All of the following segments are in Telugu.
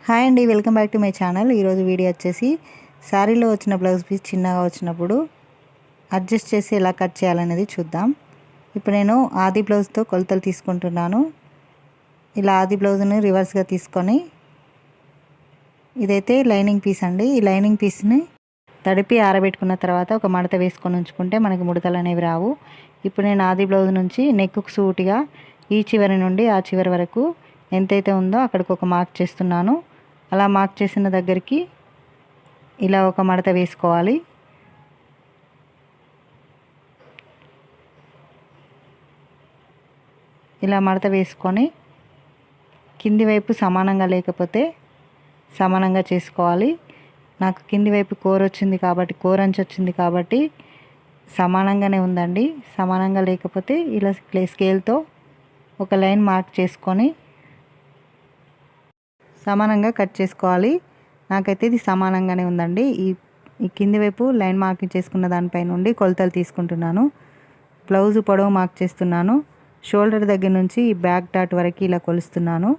హాయ్ అండి, welcome back to my channel. ఈరోజు వీడియో వచ్చేసి శారీలో వచ్చిన బ్లౌజ్ పీస్ చిన్నగా వచ్చినప్పుడు అడ్జస్ట్ చేసి ఎలా కట్ చేయాలనేది చూద్దాం. ఇప్పుడు నేను ఆది బ్లౌజ్తో కొలతలు తీసుకుంటున్నాను. ఇలా ఆది బ్లౌజ్ని రివర్స్గా తీసుకొని, ఇదైతే లైనింగ్ పీస్ అండి. ఈ లైనింగ్ పీస్ని తడిపి ఆరబెట్టుకున్న తర్వాత ఒక మడత వేసుకొని ఉంచుకుంటే మనకి ముడతలు అనేవి రావు. ఇప్పుడు నేను ఆది బ్లౌజ్ నుంచి నెక్కు సూటిగా ఈ చివరి నుండి ఆ చివరి వరకు ఎంతైతే ఉందో అక్కడికి ఒక మార్క్ చేస్తున్నాను. అలా మార్క్ చేసిన దగ్గరికి ఇలా ఒక మడత వేసుకోవాలి. ఇలా మడత వేసుకొని కింది వైపు సమానంగా లేకపోతే సమానంగా చేసుకోవాలి. నాకు కింది వైపు కోర్ వచ్చింది కాబట్టి, కోరంచు వచ్చింది కాబట్టి సమానంగానే ఉందండి. సమానంగా లేకపోతే ఇలా స్కేల్తో ఒక లైన్ మార్క్ చేసుకొని సమానంగా కట్ చేసుకోవాలి. నాకైతే ఇది సమానంగానే ఉందండి. ఈ కింది వైపు లైన్ మార్కింగ్ చేసుకున్న దానిపై నుండి కొలతలు తీసుకుంటున్నాను. బ్లౌజ్ పొడవు మార్క్ చేస్తున్నాను. షోల్డర్ దగ్గర నుంచి ఈ బ్యాక్ డాట్ వరకు ఇలా కొలుస్తున్నాను.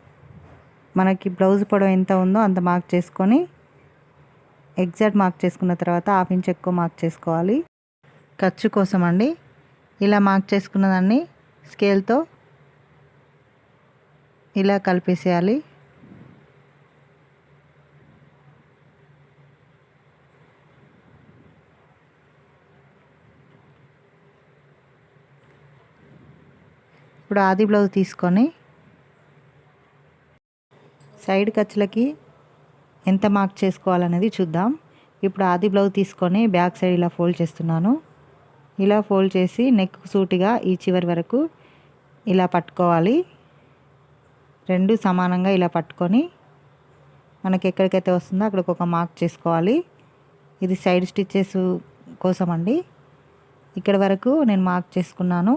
మనకి బ్లౌజ్ పొడవు ఎంత ఉందో అంత మార్క్ చేసుకొని ఎగ్జాక్ట్ మార్క్ చేసుకున్న తర్వాత హాఫ్ ఇంచ్ ఎక్కువ మార్క్ చేసుకోవాలి. ఖర్చు కోసం అండి. ఇలా మార్క్ చేసుకున్న దాన్ని స్కేల్తో ఇలా కలిపేసేయాలి. ఇప్పుడు ఆది బ్లౌజ్ తీసుకొని సైడ్ ఖర్చులకి ఎంత మార్క్ చేసుకోవాలనేది చూద్దాం. ఇప్పుడు ఆది బ్లౌజ్ తీసుకొని బ్యాక్ సైడ్ ఇలా ఫోల్డ్ చేస్తున్నాను. ఇలా ఫోల్డ్ చేసి నెక్ సూటిగా ఈ చివరి వరకు ఇలా పట్టుకోవాలి. రెండు సమానంగా ఇలా పట్టుకొని మనకి ఎక్కడికైతే వస్తుందో అక్కడికి ఒక మార్క్ చేసుకోవాలి. ఇది సైడ్ స్టిచ్చెస్ కోసం అండి. ఇక్కడ వరకు నేను మార్క్ చేసుకున్నాను.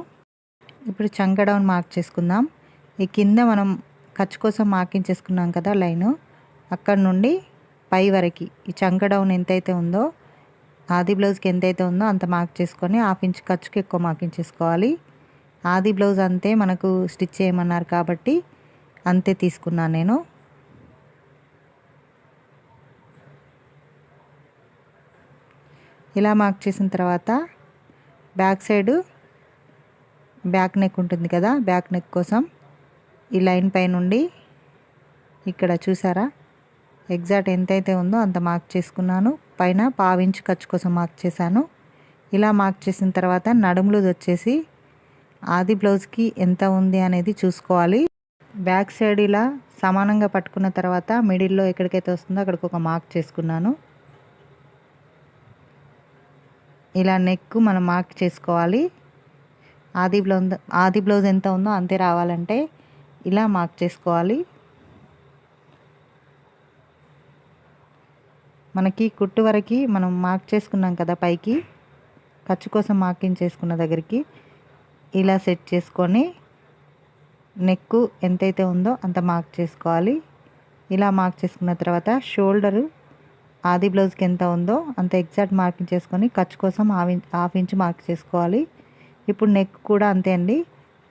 ఇప్పుడు చంక డౌన్ మార్క్ చేసుకుందాం. ఈ కింద మనం ఖర్చు కోసం మార్కింగ్ చేసుకున్నాం కదా లైను, అక్కడ నుండి పై వరకు ఈ చంక డౌన్ ఎంతైతే ఉందో ఆది బ్లౌజ్కి ఎంతైతే ఉందో అంత మార్క్ చేసుకొని హాఫ్ ఇంచ్ ఖర్చుకి ఎక్కువ మార్కింగ్ చేసుకోవాలి. ఆది బ్లౌజ్ అంతే మనకు స్టిచ్ చేయమన్నారు కాబట్టి అంతే తీసుకున్నాను నేను. ఇలా మార్క్ చేసిన తర్వాత బ్యాక్ సైడ్ బ్యాక్ నెక్ ఉంటుంది కదా, బ్యాక్ నెక్ కోసం ఈ లైన్ పై నుండి ఇక్కడ చూసారా ఎగ్జాక్ట్ ఎంతైతే ఉందో అంత మార్క్ చేసుకున్నాను. పైన పావించు ఖర్చు కోసం మార్క్ చేశాను. ఇలా మార్క్ చేసిన తర్వాత నడుము లూజ్ వచ్చేసి ఆది బ్లౌజ్కి ఎంత ఉంది అనేది చూసుకోవాలి. బ్యాక్ సైడ్ ఇలా సమానంగా పట్టుకున్న తర్వాత మిడిల్లో ఎక్కడికైతే వస్తుందో అక్కడికి ఒక మార్క్ చేసుకున్నాను. ఇలా నెక్ మనం మార్క్ చేసుకోవాలి. ఆది బ్లౌజ్ ఎంత ఉందో అంతే రావాలంటే ఇలా మార్క్ చేసుకోవాలి. మనకి కుట్టు వరకు మనం మార్క్ చేసుకున్నాం కదా, పైకి ఖర్చు కోసం మార్కింగ్ చేసుకున్న దగ్గరికి ఇలా సెట్ చేసుకొని నెక్ ఎంతైతే ఉందో అంత మార్క్ చేసుకోవాలి. ఇలా మార్క్ చేసుకున్న తర్వాత షోల్డరు ఆది బ్లౌజ్కి ఎంత ఉందో అంత ఎగ్జాక్ట్ మార్కింగ్ చేసుకొని ఖర్చు కోసం హాఫ్ ఇంచ్ మార్క్ చేసుకోవాలి. ఇప్పుడు నెక్ కూడా అంతే అండి.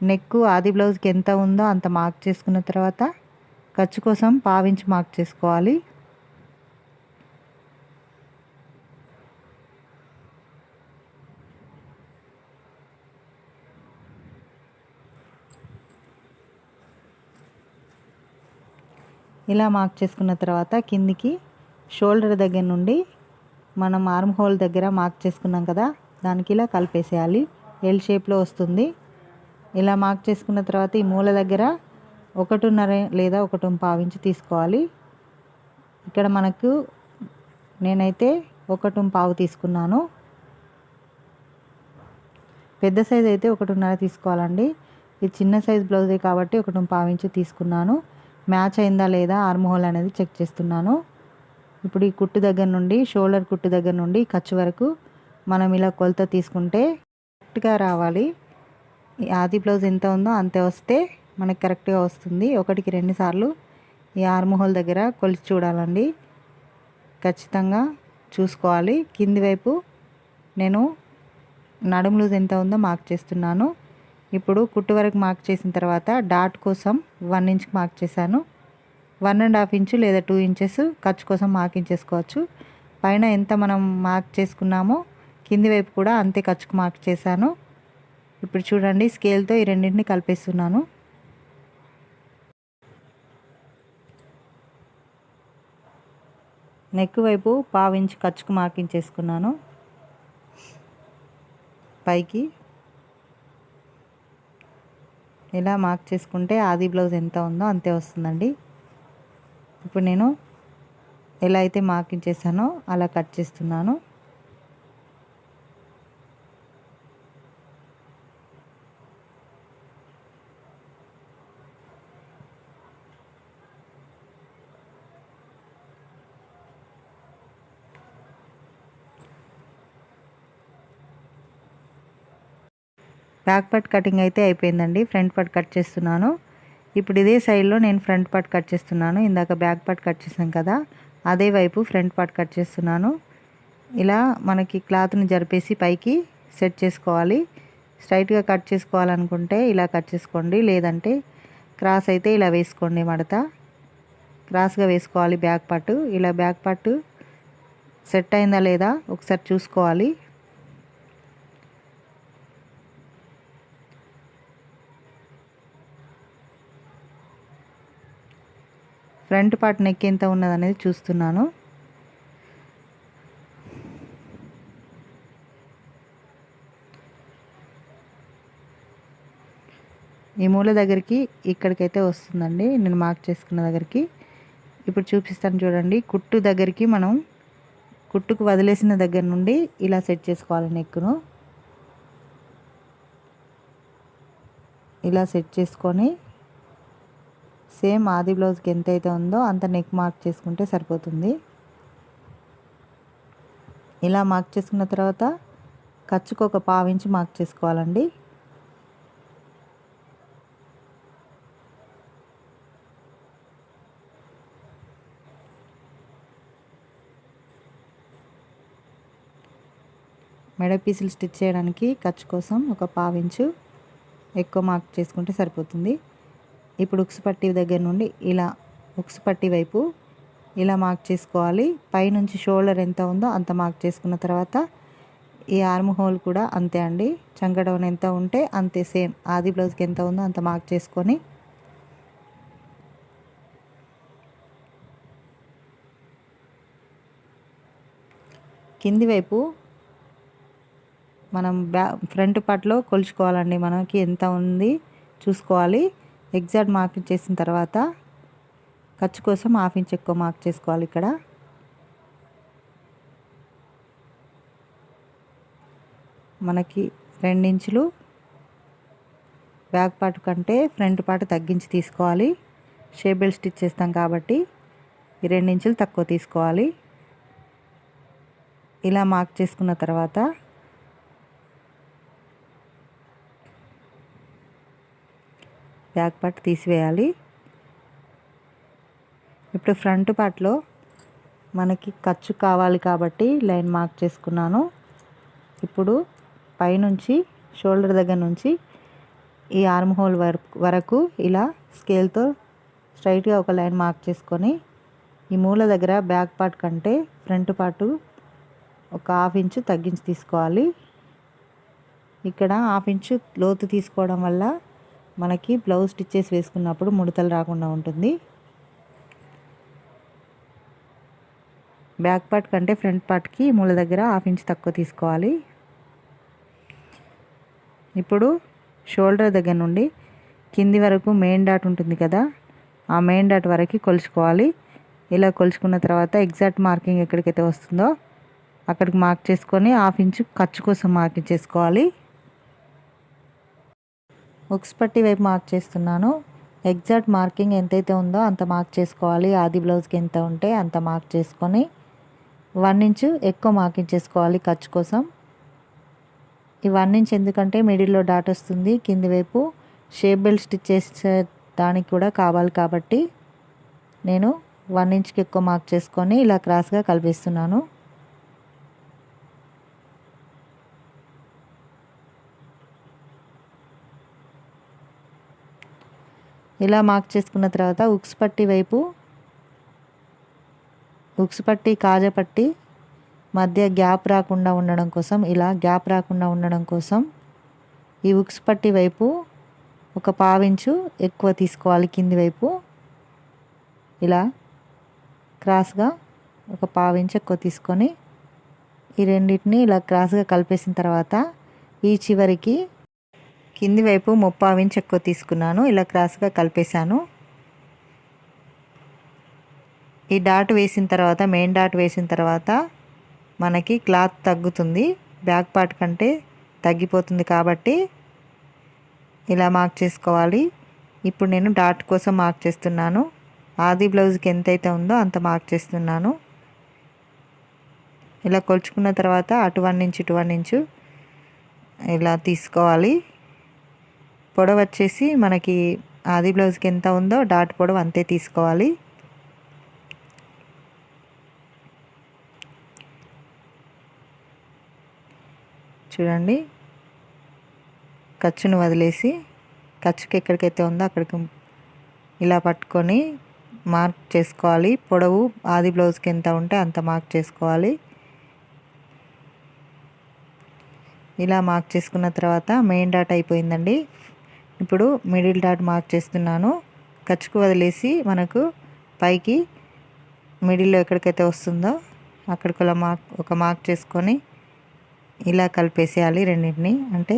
నెక్ ఆది బ్లౌజ్కి ఎంత ఉందో అంత మార్క్ చేసుకున్న తర్వాత ఖర్చు కోసం పావించి మార్క్ చేసుకోవాలి. ఇలా మార్క్ చేసుకున్న తర్వాత కిందికి షోల్డర్ దగ్గర నుండి మనం ఆర్మ్ హోల్ దగ్గర మార్క్ చేసుకున్నాం కదా, దానికి ఇలా కలిపేసేయాలి. ఎల్ షేప్లో వస్తుంది. ఇలా మార్క్ చేసుకున్న తర్వాత ఈ మూల దగ్గర 1.5 లేదా 1.25 ఇంచ్ తీసుకోవాలి. ఇక్కడ మనకు నేనైతే 1.25 తీసుకున్నాను. పెద్ద సైజ్ అయితే 1.5 తీసుకోవాలండి. ఇది చిన్న సైజ్ బ్లౌజే కాబట్టి 1.25 ఇంచ్ తీసుకున్నాను. మ్యాచ్ అయిందా లేదా ఆర్మ్ హోల్ అనేది చెక్ చేస్తున్నాను. ఇప్పుడు ఈ కుట్టు దగ్గర నుండి షోల్డర్ కుట్టు దగ్గర నుండి ఖర్చు వరకు మనం ఇలా కొలత తీసుకుంటే కరెక్ట్గా రావాలి. ఈ ఆది బ్లౌజ్ ఎంత ఉందో అంతే వస్తే మనకి కరెక్ట్గా వస్తుంది. 1కి 2 సార్లు ఈ ఆర్మ్ హోల్ దగ్గర కొలిచి చూడాలండి. ఖచ్చితంగా చూసుకోవాలి. కింది వైపు నేను నడుము లూజ్ ఎంత ఉందో మార్క్ చేస్తున్నాను. ఇప్పుడు కుట్టు వరకు మార్క్ చేసిన తర్వాత డాట్ కోసం 1 ఇంచ్కి మార్క్ చేశాను. 1.5 ఇంచు లేదా 2 ఇంచెస్ ఖర్చు కోసం మార్కింగ్ చేసుకోవచ్చు. పైన ఎంత మనం మార్క్ చేసుకున్నామో కింది వైపు కూడా అంతే ఖర్చుకు మార్క్ చేశాను. ఇప్పుడు చూడండి, స్కేల్తో ఈ రెండింటిని కలిపేస్తున్నాను. నెక్ వైపు 1/2 ఇంచు ఖర్చుకు మార్కింగ్ చేసుకున్నాను. పైకి ఇలా మార్క్ చేసుకుంటే ఆది బ్లౌజ్ ఎంత ఉందో అంతే వస్తుందండి. ఇప్పుడు నేను ఎలా అయితే మార్కింగ్ చేశానో అలా కట్ చేస్తున్నాను. బ్యాక్ పార్ట్ కటింగ్ అయితే అయిపోయిందండి. ఫ్రంట్ పార్ట్ కట్ చేస్తున్నాను. ఇప్పుడు ఇదే సైడ్లో నేను ఫ్రంట్ పార్ట్ కట్ చేస్తున్నాను. ఇందాక బ్యాక్ పార్ట్ కట్ చేసాం కదా, అదే వైపు ఫ్రంట్ పార్ట్ కట్ చేస్తున్నాను. ఇలా మనకి క్లాత్ని జరిపేసి పైకి సెట్ చేసుకోవాలి. స్ట్రైట్గా కట్ చేసుకోవాలనుకుంటే ఇలా కట్ చేసుకోండి, లేదంటే క్రాస్ అయితే ఇలా వేసుకోండి. మడత క్రాస్గా వేసుకోవాలి బ్యాక్ పార్ట్. ఇలా బ్యాక్ పార్ట్ సెట్ అయిందా లేదా ఒకసారి చూసుకోవాలి. ఫ్రంట్ పార్ట్ నెక్ ఎంత ఉన్నదనేది చూస్తున్నాను. ఈ మూల దగ్గరికి ఇక్కడికైతే వస్తుందండి, నేను మార్క్ చేసుకున్న దగ్గరికి. ఇప్పుడు చూపిస్తాను చూడండి. కుట్టు దగ్గరికి మనం కుట్టుకు వదిలేసిన దగ్గర నుండి ఇలా సెట్ చేసుకోవాలి. నెక్ను ఇలా సెట్ చేసుకొని సేమ్ ఆది బ్లౌజ్కి ఎంత అయితే ఉందో అంత నెక్ మార్క్ చేసుకుంటే సరిపోతుంది. ఇలా మార్క్ చేసుకున్న తర్వాత ఖర్చుకు ఒక 1/2 ఇంచు మార్క్ చేసుకోవాలండి. మెడ పీసులు స్టిచ్ చేయడానికి ఖర్చు కోసం ఒక 1/2 ఇంచు ఎక్కువ మార్క్ చేసుకుంటే సరిపోతుంది. ఇప్పుడు ఉక్స్ పట్టీ దగ్గర నుండి ఇలా ఉక్స్ పట్టీ వైపు ఇలా మార్క్ చేసుకోవాలి. పైనుంచి షోల్డర్ ఎంత ఉందో అంత మార్క్ చేసుకున్న తర్వాత ఈ ఆర్మ్ హోల్ కూడా అంతే అండి. చంక డౌన్ ఎంత ఉంటే అంతే, సేమ్ ఆది బ్లౌజ్కి ఎంత ఉందో అంత మార్క్ చేసుకొని కింది వైపు మనం ఫ్రంట్ పార్ట్లో కొలుచుకోవాలండి. మనకి ఎంత ఉంది చూసుకోవాలి. ఎగ్జాక్ట్ మార్కింగ్ చేసిన తర్వాత ఖర్చు కోసం 1/2 ఇంచ్ ఎక్కువ మార్క్ చేసుకోవాలి. ఇక్కడ మనకి 2 ఇంచులు బ్యాక్ పార్ట్ కంటే ఫ్రంట్ పార్ట్ తగ్గించి తీసుకోవాలి. షేప్ బెల్ట్ స్టిచ్ చేస్తాం కాబట్టి ఈ 2 ఇంచులు తక్కువ తీసుకోవాలి. ఇలా మార్క్ చేసుకున్న తర్వాత బ్యాక్ పార్ట్ తీసివేయాలి. ఇప్పుడు ఫ్రంట్ పార్ట్లో మనకి ఖర్చు కావాలి కాబట్టి లైన్ మార్క్ చేసుకున్నాను. ఇప్పుడు పైనుంచి షోల్డర్ దగ్గర నుంచి ఈ ఆర్మ్ హోల్ వరకు ఇలా స్కేల్తో స్ట్రైట్గా ఒక లైన్ మార్క్ చేసుకొని ఈ మూల దగ్గర బ్యాక్ పార్ట్ కంటే ఫ్రంట్ పార్ట్ ఒక 1/2 ఇంచు తగ్గించి తీసుకోవాలి. ఇక్కడ 1/2 ఇంచు లోతు తీసుకోవడం వల్ల మనకి బ్లౌజ్ స్టిచ్చెస్ వేసుకున్నప్పుడు ముడతలు రాకుండా ఉంటుంది. బ్యాక్ పార్ట్ కంటే ఫ్రంట్ పార్ట్కి మూల దగ్గర 1/2 ఇంచ్ తక్కువ తీసుకోవాలి. ఇప్పుడు షోల్డర్ దగ్గర నుండి కింది వరకు మెయిన్ డాట్ ఉంటుంది కదా, ఆ మెయిన్ డాట్ వరకు కొలుచుకోవాలి. ఇలా కొలుచుకున్న తర్వాత ఎగ్జాక్ట్ మార్కింగ్ ఎక్కడికైతే వస్తుందో అక్కడికి మార్క్ చేసుకొని 1/2 ఇంచు ఖర్చు కోసం మార్కింగ్ చేసుకోవాలి. ఉక్స్ పట్టీ వైపు మార్క్ చేస్తున్నాను. ఎగ్జాక్ట్ మార్కింగ్ ఎంతైతే ఉందో అంత మార్క్ చేసుకోవాలి. ఆది బ్లౌజ్కి ఎంత ఉంటే అంత మార్క్ చేసుకొని 1 ఇంచు ఎక్కువ మార్కింగ్ చేసుకోవాలి ఖర్చు కోసం. ఈ 1 ఇంచ్ ఎందుకంటే మిడిల్లో డాట్ వస్తుంది, కింది వైపు షేప్ బెల్ట్ స్టిచ్ చేసే దానికి కూడా కావాలి కాబట్టి నేను 1 ఇంచ్కి ఎక్కువ మార్క్ చేసుకొని ఇలా క్రాస్గా కలిపిస్తున్నాను. ఇలా మార్క్ చేసుకున్న తర్వాత ఉక్స్ పట్టీ వైపు ఉక్స్ పట్టి కాజా పట్టి మధ్య గ్యాప్ రాకుండా ఉండడం కోసం, ఇలా గ్యాప్ రాకుండా ఉండడం కోసం ఈ ఉక్స్ పట్టి వైపు ఒక పావించు ఎక్కువ తీసుకోవాలి. కింది వైపు ఇలా క్రాస్గా ఒక పావించు ఎక్కువ తీసుకొని ఈ రెండింటిని ఇలా క్రాస్గా కలిపేసిన తర్వాత ఈ చివరికి కింది వైపు 3/4 ఇంచ్ ఎక్కువ తీసుకున్నాను. ఇలా క్రాస్గా కలిపేశాను. ఈ డాట్ వేసిన తర్వాత, మెయిన్ డాట్ వేసిన తర్వాత మనకి క్లాత్ తగ్గుతుంది, బ్యాక్ పార్ట్ కంటే తగ్గిపోతుంది. కాబట్టి ఇలా మార్క్ చేసుకోవాలి. ఇప్పుడు నేను డాట్ కోసం మార్క్ చేస్తున్నాను. ఆది బ్లౌజ్కి ఎంతైతే ఉందో అంత మార్క్ చేస్తున్నాను. ఇలా కొలుచుకున్న తర్వాత అటు 1 ఇంచ్ ఇటు 1 ఇంచ్ ఇలా తీసుకోవాలి. పొడవు వచ్చేసి మనకి ఆది బ్లౌజ్కి ఎంత ఉందో డాట్ పొడవు అంతే తీసుకోవాలి. చూడండి, ఖర్చును వదిలేసి ఖర్చుకి ఎక్కడికైతే ఉందో అక్కడికి ఇలా పట్టుకొని మార్క్ చేసుకోవాలి. పొడవు ఆది బ్లౌజ్కి ఎంత ఉంటే అంత మార్క్ చేసుకోవాలి. ఇలా మార్క్ చేసుకున్న తర్వాత మెయిన్ డాట్ అయిపోయిందండి. ఇప్పుడు మిడిల్ డాట్ మార్క్ చేస్తున్నాను. ఖర్చుకు వదిలేసి మనకు పైకి మిడిల్లో ఎక్కడికైతే వస్తుందో అక్కడికి ఒక మార్క్ చేసుకొని ఇలా కలిపేసేయాలి రెండింటిని. అంటే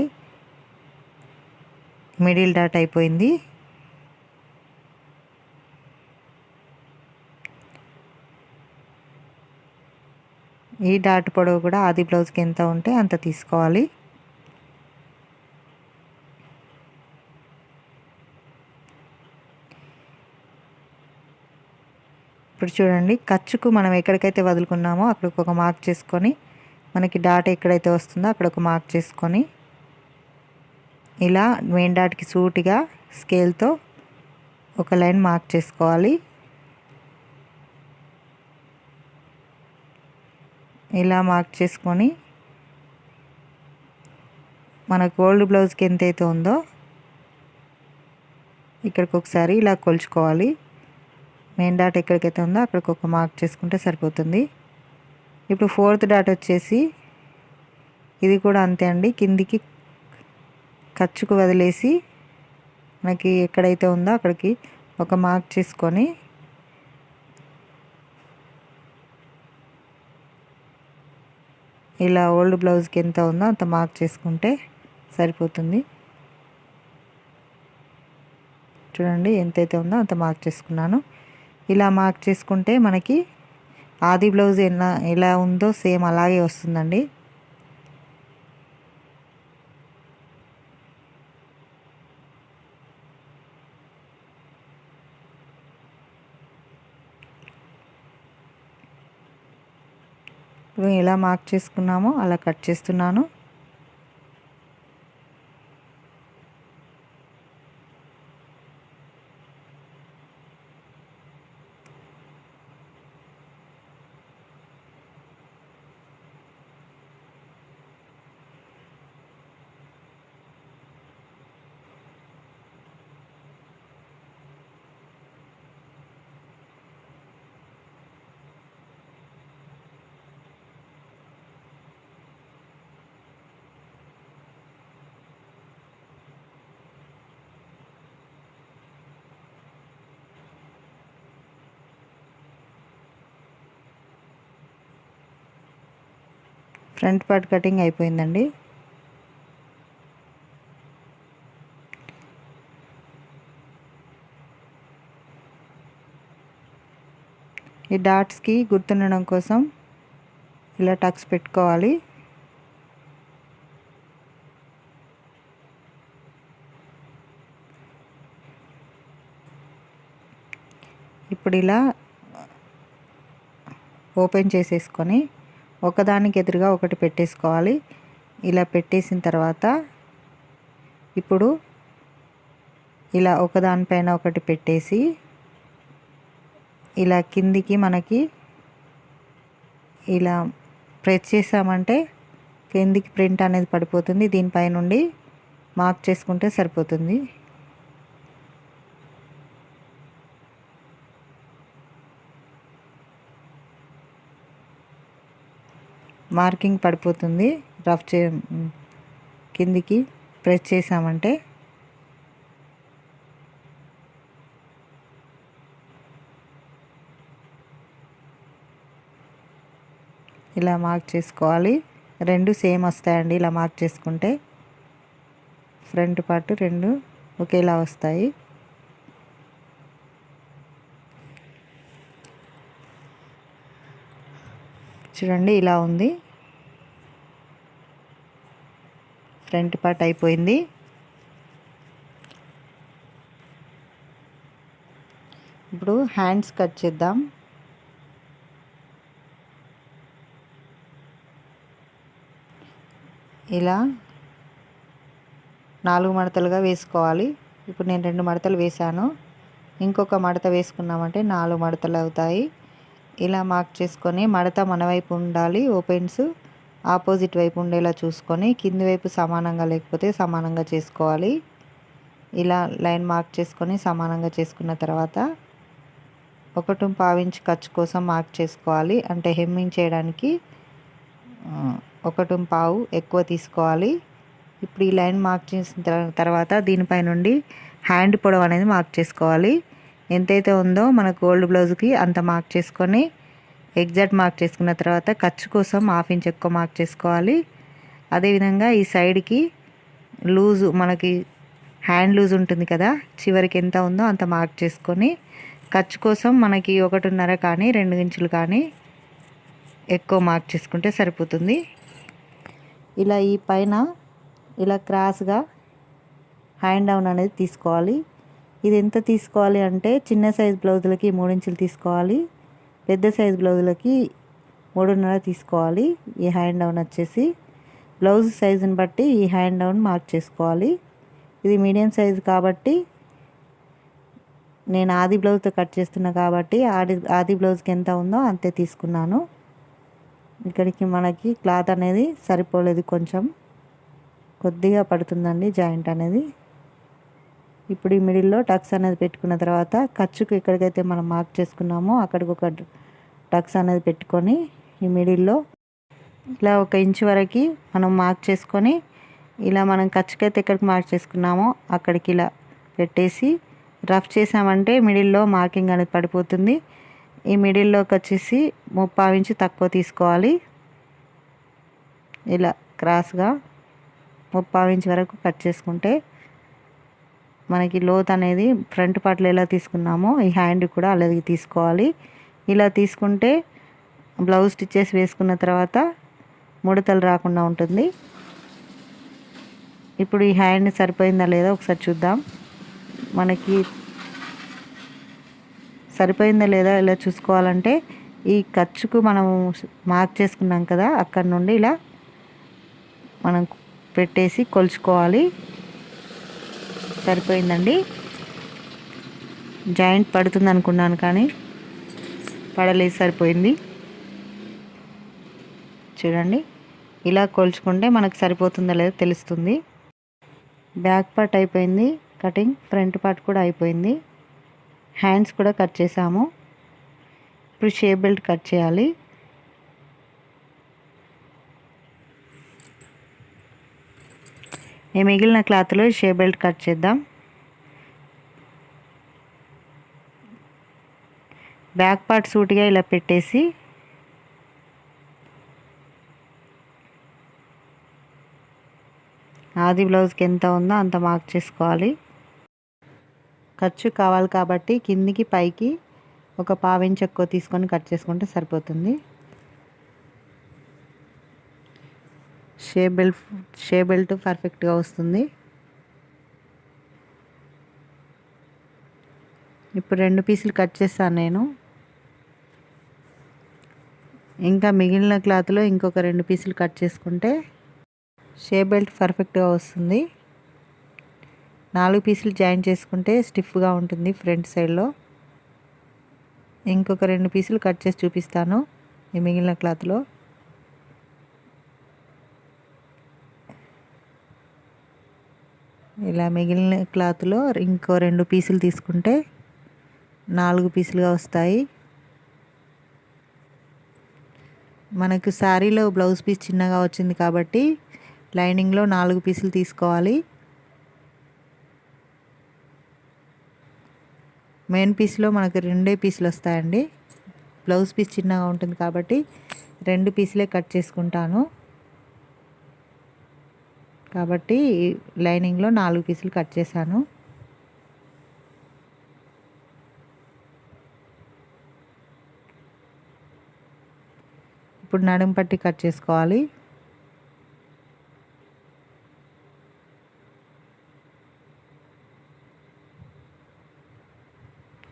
మిడిల్ డాట్ అయిపోయింది. ఈ డాట్ పొడవు కూడా ఆది బ్లౌజ్కి ఎంత ఉంటే అంత తీసుకోవాలి. ఇప్పుడు చూడండి, ఖర్చుకు మనం ఎక్కడికైతే వదులుకున్నామో అక్కడికి ఒక మార్క్ చేసుకొని మనకి డాట్ ఎక్కడైతే వస్తుందో అక్కడ ఒక మార్క్ చేసుకొని ఇలా మెయిన్ డాట్కి సూటిగా స్కేల్తో ఒక లైన్ మార్క్ చేసుకోవాలి. ఇలా మార్క్ చేసుకొని మన గోల్డ్ బ్లౌజ్కి ఎంతైతే ఉందో ఇక్కడికి ఒకసారి ఇలా కొలుచుకోవాలి. మెయిన్ డాట్ ఎక్కడికైతే ఉందో అక్కడికి ఒక మార్క్ చేసుకుంటే సరిపోతుంది. ఇప్పుడు 4th డాట్ వచ్చేసి ఇది కూడా అంతే అండి. కిందికి ఖర్చుకు వదిలేసి మనకి ఎక్కడైతే ఉందో అక్కడికి ఒక మార్క్ చేసుకొని ఇలా ఓల్డ్ బ్లౌజ్కి ఎంత ఉందో అంత మార్క్ చేసుకుంటే సరిపోతుంది. చూడండి, ఎంతైతే ఉందో అంత మార్క్ చేసుకున్నాను. ఇలా మార్క్ చేసుకుంటే మనకి ఆది బ్లౌజ్ ఎలా ఉందో సేమ్ అలాగే వస్తుందండి. ఇప్పుడు ఎలా మార్క్ చేసుకున్నామో అలా కట్ చేస్తున్నాను. ఫ్రంట్ పార్ట్ కటింగ్ అయిపోయిందండి. ఈ డాట్స్కి గుర్తుండడం కోసం ఇలా టక్స్ పెట్టుకోవాలి. ఇప్పుడు ఇలా ఓపెన్ చేసేసుకొని ఒకదానికి ఎదురుగా ఒకటి పెట్టేసుకోవాలి. ఇలా పెట్టేసిన తర్వాత ఇప్పుడు ఇలా ఒకదానిపైన ఒకటి పెట్టేసి ఇలా కిందికి మనకి ఇలా ప్రెస్ చేసామంటే కిందికి ప్రింట్ అనేది పడిపోతుంది. దీనిపై నుండి మార్క్ చేసుకుంటే సరిపోతుంది. మార్కింగ్ పడిపోతుంది. కిందికి ప్రెస్ చేసామంటే ఇలా మార్క్ చేసుకోవాలి. రెండు సేమ్ వస్తాయండి ఇలా మార్క్ చేసుకుంటే. ఫ్రంట్ పార్ట్ రెండు ఒకేలా వస్తాయి. చూడండి ఇలా ఉంది. ఫ్రంట్ పార్ట్ అయిపోయింది. ఇప్పుడు హ్యాండ్స్ కట్ చేద్దాం. ఇలా 4 మడతలుగా వేసుకోవాలి. ఇప్పుడు నేను 2 మడతలు వేసాను. ఇంకొక మడత వేసుకున్నామంటే 4 మడతలు అవుతాయి. ఇలా మార్క్ చేసుకొని మడత మన వైపు ఉండాలి. ఓపెన్స్ ఆపోజిట్ వైపు ఉండేలా చూసుకొని కింది వైపు సమానంగా లేకపోతే సమానంగా చేసుకోవాలి. ఇలా లైన్ మార్క్ చేసుకొని సమానంగా చేసుకున్న తర్వాత 1.5 ఇంచ్ ఖర్చు కోసం మార్క్ చేసుకోవాలి. అంటే హెమ్మింగ్ చేయడానికి 1.5 ఎక్కువ తీసుకోవాలి. ఇప్పుడు ఈ లైన్ మార్క్ చేసిన తర్వాత దీనిపై నుండి హ్యాండ్ పొడవు అనేది మార్క్ చేసుకోవాలి. ఎంతైతే ఉందో మన గోల్డ్ బ్లౌజ్కి అంత మార్క్ చేసుకొని ఎగ్జాక్ట్ మార్క్ చేసుకున్న తర్వాత ఖర్చు కోసం 1/2 ఇంచ్ ఎక్కువ మార్క్ చేసుకోవాలి. అదేవిధంగా ఈ సైడ్కి లూజు మనకి హ్యాండ్ లూజ్ ఉంటుంది కదా, చివరికి ఎంత ఉందో అంత మార్క్ చేసుకొని ఖర్చు కోసం మనకి 1.5 కానీ 2 ఇంచులు కానీ ఎక్కువ మార్క్ చేసుకుంటే సరిపోతుంది. ఇలా ఈ పైన ఇలా క్రాస్గా హ్యాండ్ డౌన్ అనేది తీసుకోవాలి. ఇది ఎంత తీసుకోవాలి అంటే చిన్న సైజ్ బ్లౌజులకి 3 ఇంచులు తీసుకోవాలి. పెద్ద సైజ్ బ్లౌజులకి 3.5 తీసుకోవాలి. ఈ హ్యాండ్ డౌన్ వచ్చేసి బ్లౌజ్ సైజుని బట్టి ఈ హ్యాండ్ డౌన్ మార్క్ చేసుకోవాలి. ఇది మీడియం సైజు కాబట్టి నేను ఆది బ్లౌజ్తో కట్ చేస్తున్నా కాబట్టి ఆది బ్లౌజ్కి ఎంత ఉందో అంతే తీసుకున్నాను. ఇక్కడికి మనకి క్లాత్ అనేది సరిపోలేదు, కొంచెం కొద్దిగా పడుతుందండి జాయింట్ అనేది. ఇప్పుడు ఈ మిడిల్లో టక్స్ అనేది పెట్టుకున్న తర్వాత ఖర్చుకు ఎక్కడికైతే మనం మార్క్ చేసుకున్నామో అక్కడికి ఒక టక్స్ అనేది పెట్టుకొని ఈ మిడిల్లో ఇలా 1 ఇంచ్ వరకు మనం మార్క్ చేసుకొని ఇలా మనం ఖర్చుకైతే ఎక్కడికి మార్క్ చేసుకున్నామో అక్కడికి ఇలా పెట్టేసి రఫ్ చేసామంటే మిడిల్లో మార్కింగ్ అనేది పడిపోతుంది. ఈ మిడిల్లోకి వచ్చేసి 3/4 ఇంచ్ తక్కువ తీసుకోవాలి. ఇలా క్రాస్గా 3/4 ఇంచ్ వరకు కట్ చేసుకుంటే మనకి లోత్ అనేది ఫ్రంట్ పార్ట్లో ఎలా తీసుకున్నామో ఈ హ్యాండ్ కూడా అలాగే తీసుకోవాలి. ఇలా తీసుకుంటే బ్లౌజ్ స్టిచ్చెస్ వేసుకున్న తర్వాత ముడతలు రాకుండా ఉంటుంది. ఇప్పుడు ఈ హ్యాండ్ సరిపోయిందా లేదా ఒకసారి చూద్దాం. మనకి సరిపోయిందా లేదా ఇలా చూసుకోవాలంటే ఈ ఖర్చుకు మనం మార్క్ చేసుకున్నాం కదా, అక్కడ నుండి ఇలా మనం పెట్టేసి కొలుచుకోవాలి. సరిపోయిందండి. జాయింట్ పడుతుంది అనుకున్నాను కానీ పడలేదు, సరిపోయింది. చూడండి ఇలా కొలుచుకుంటే మనకు సరిపోతుందా లేదా తెలుస్తుంది. బ్యాక్ పార్ట్ అయిపోయింది కటింగ్, ఫ్రంట్ పార్ట్ కూడా అయిపోయింది. హ్యాండ్స్ కూడా కట్ చేసాము. ఇప్పుడు షేప్ బెల్ట్ కట్ చేయాలి. ఈ మిగిలిన క్లాత్లో షేప్ బెల్ట్ కట్ చేద్దాం. బ్యాక్ పార్ట్ సూటిగా ఇలా పెట్టేసి ఆది బ్లౌజ్కి ఎంత ఉందో అంత మార్క్ చేసుకోవాలి. ఖర్చు కావాలి కాబట్టి కిందికి పైకి 1/4 ఇంచ్ ఎక్కువ తీసుకొని కట్ చేసుకుంటే సరిపోతుంది. షేప్ బెల్ట్ పర్ఫెక్ట్గా వస్తుంది. ఇప్పుడు 2 పీసులు కట్ చేస్తాను నేను. ఇంకా మిగిలిన క్లాత్లో ఇంకొక 2 పీసులు కట్ చేసుకుంటే షేప్ బెల్ట్ పర్ఫెక్ట్గా వస్తుంది. 4 పీసులు జాయిన్ చేసుకుంటే స్టిఫ్గా ఉంటుంది ఫ్రంట్ సైడ్లో. ఇంకొక 2 పీసులు కట్ చేసి చూపిస్తాను ఈ మిగిలిన క్లాత్లో. ఇలా మిగిలిన క్లాత్లో ఇంకో 2 పీసులు తీసుకుంటే 4 పీసులుగా వస్తాయి. మనకు శారీలో బ్లౌజ్ పీస్ చిన్నగా వచ్చింది కాబట్టి లైనింగ్లో 4 పీసులు తీసుకోవాలి. మెయిన్ పీస్లో మనకు 2 పీసులు వస్తాయండి. బ్లౌజ్ పీస్ చిన్నగా ఉంటుంది కాబట్టి 2 పీసులే కట్ చేసుకుంటాను. కాబట్టి లైనింగ్లో 4 పీసులు కట్ చేశాను. ఇప్పుడు నడుం పట్టి కట్ చేసుకోవాలి.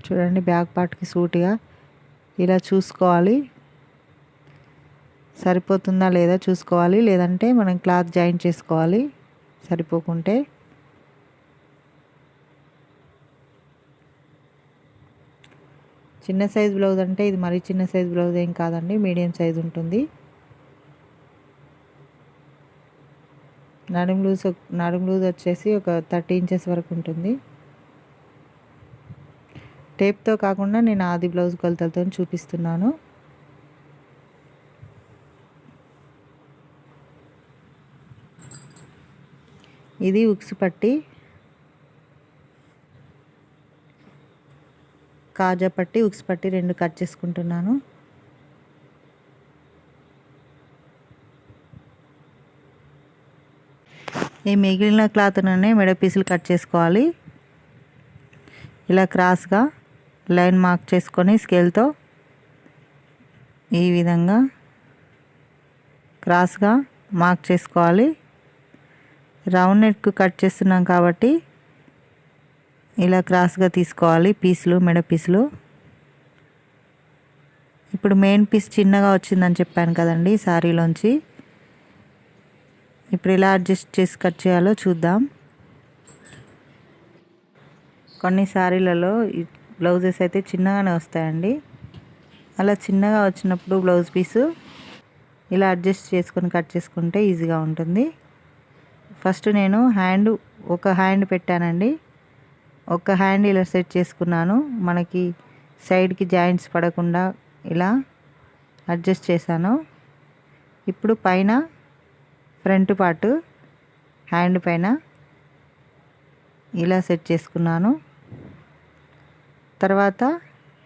చూడండి, బ్యాక్ పార్ట్కి సూటిగా ఇలా చూసుకోవాలి. సరిపోతుందా లేదా చూసుకోవాలి, లేదంటే మనం క్లాత్ జాయింట్ చేసుకోవాలి సరిపోకుంటే. చిన్న సైజ్ బ్లౌజ్ అంటే ఇది మరీ చిన్న సైజ్ బ్లౌజ్ ఏం కాదండి, మీడియం సైజ్ ఉంటుంది. నడుం లూజ్ వచ్చేసి ఒక 30 ఇంచెస్ వరకు ఉంటుంది. టేప్తో కాకుండా నేను ఆది బ్లౌజ్ కొలతలతో చూపిస్తున్నాను. ఇది ఉక్స్ పట్టి, కాజా పట్టి, ఉక్స్ పట్టి 2 కట్ చేసుకుంటున్నాను. ఈ మిగిలిన క్లాత్లోనే మెడ పీసులు కట్ చేసుకోవాలి. ఇలా క్రాస్గా లైన్ మార్క్ చేసుకొని స్కేల్తో ఈ విధంగా క్రాస్గా మార్క్ చేసుకోవాలి. రౌండ్ నెక్ కట్ చేస్తున్నాం కాబట్టి ఇలా క్రాస్గా తీసుకోవాలి పీసులు, మెడ పీసులు. ఇప్పుడు మెయిన్ పీస్ చిన్నగా వచ్చిందని చెప్పాను కదండి శారీలోంచి. ఇప్పుడు ఎలా అడ్జస్ట్ చేసి కట్ చేయాలో చూద్దాం. కొన్ని శారీలలో బ్లౌజెస్ అయితే చిన్నగానే వస్తాయండి. అలా చిన్నగా వచ్చినప్పుడు బ్లౌజ్ పీసు ఇలా అడ్జస్ట్ చేసుకొని కట్ చేసుకుంటే ఈజీగా ఉంటుంది. ఫస్ట్ నేను ఒక హ్యాండ్ పెట్టానండి. ఒక హ్యాండ్ ఇలా సెట్ చేసుకున్నాను. మనకి సైడ్కి జాయింట్స్ పడకుండా ఇలా అడ్జస్ట్ చేశాను. ఇప్పుడు పైన ఫ్రంట్ పార్ట్ హ్యాండ్ పైన ఇలా సెట్ చేసుకున్నాను. తర్వాత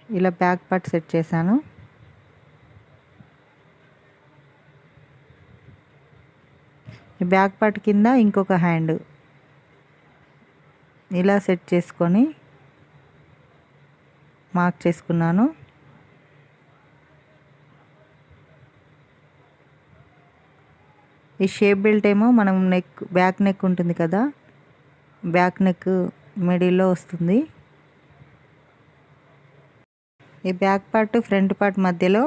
ఇలా బ్యాక్ పార్ట్ సెట్ చేశాను. ఈ బ్యాక్ పార్ట్ కింద ఇంకొక హ్యాండ్ ఇలా సెట్ చేసుకొని మార్క్ చేసుకున్నాను. ఈ షేప్ బెల్ట్ ఏమో మనం బ్యాక్ నెక్ ఉంటుంది కదా, బ్యాక్ నెక్ మిడిల్లో వస్తుంది. ఈ బ్యాక్ పార్ట్ ఫ్రంట్ పార్ట్ మధ్యలో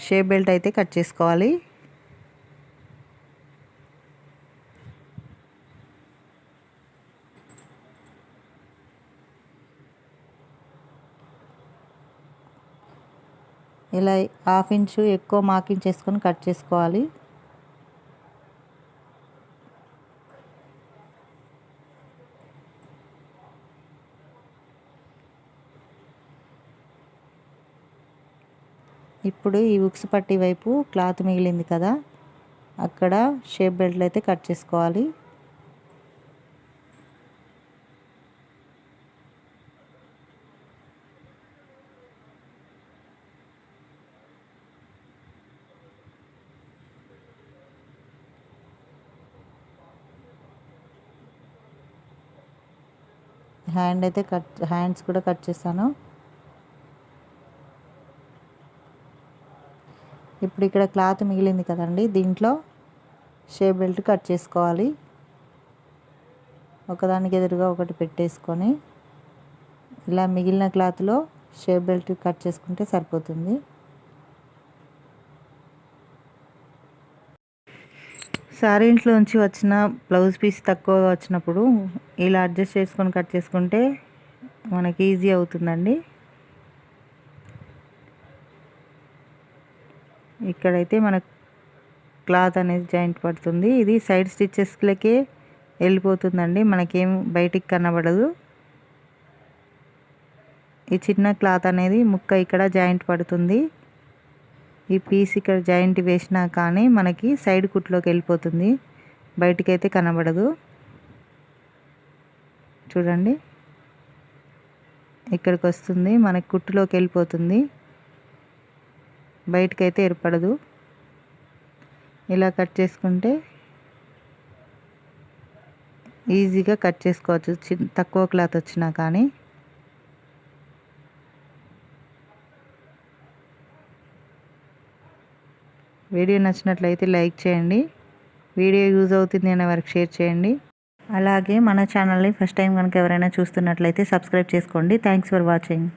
షేప్ బెల్ట్ అయితే కట్ చేసుకోవాలి. ఇలా 1/2 ఇంచు ఎక్కువ మార్కింగ్ చేసుకొని కట్ చేసుకోవాలి. ఇప్పుడు ఈ ఉక్స్ పట్టి వైపు క్లాత్ మిగిలింది కదా, అక్కడ షేప్ బెల్ట్లు అయితే కట్ చేసుకోవాలి. హ్యాండ్స్ కూడా కట్ చేశాను. ఇప్పుడు ఇక్కడ క్లాత్ మిగిలింది కదండి, దీంట్లో షేప్ బెల్ట్ కట్ చేసుకోవాలి. ఒకదానికి ఎదురుగా ఒకటి పెట్టేసుకొని ఇలా మిగిలిన క్లాత్లో షేప్ బెల్ట్ కట్ చేసుకుంటే సరిపోతుంది. శారీలోంచి వచ్చిన బ్లౌజ్ పీస్ తక్కువగా వచ్చినప్పుడు ఇలా అడ్జస్ట్ చేసుకొని కట్ చేసుకుంటే మనకి ఈజీ అవుతుందండి. ఇక్కడైతే మనకు క్లాత్ అనేది జాయింట్ పడుతుంది. ఇది సైడ్ స్టిచ్చెస్లకే వెళ్ళిపోతుందండి, మనకేం బయటికి కనబడదు. ఈ చిన్న క్లాత్ అనేది ముక్క ఇక్కడ జాయింట్ పడుతుంది. ఈ పీస్ ఇక్కడ జాయింట్ వేసినా కానీ మనకి సైడ్ కుట్లోకి వెళ్ళిపోతుంది, బయటికైతే కనబడదు. చూడండి, ఇక్కడికి వస్తుంది, మనకి కుట్టులోకి వెళ్ళిపోతుంది, బయటకైతే ఏర్పడదు. ఇలా కట్ చేసుకుంటే ఈజీగా కట్ చేసుకోవచ్చు, తక్కువ క్లాత్ వచ్చినా కానీ. వీడియో నచ్చినట్లయితే లైక్ చేయండి, వీడియో యూజ్ అవుతుంది అనే వరకు షేర్ చేయండి. అలాగే మన ఛానల్ని ఫస్ట్ టైం కనుక ఎవరైనా చూస్తున్నట్లయితే సబ్స్క్రైబ్ చేసుకోండి. Thanks for watching.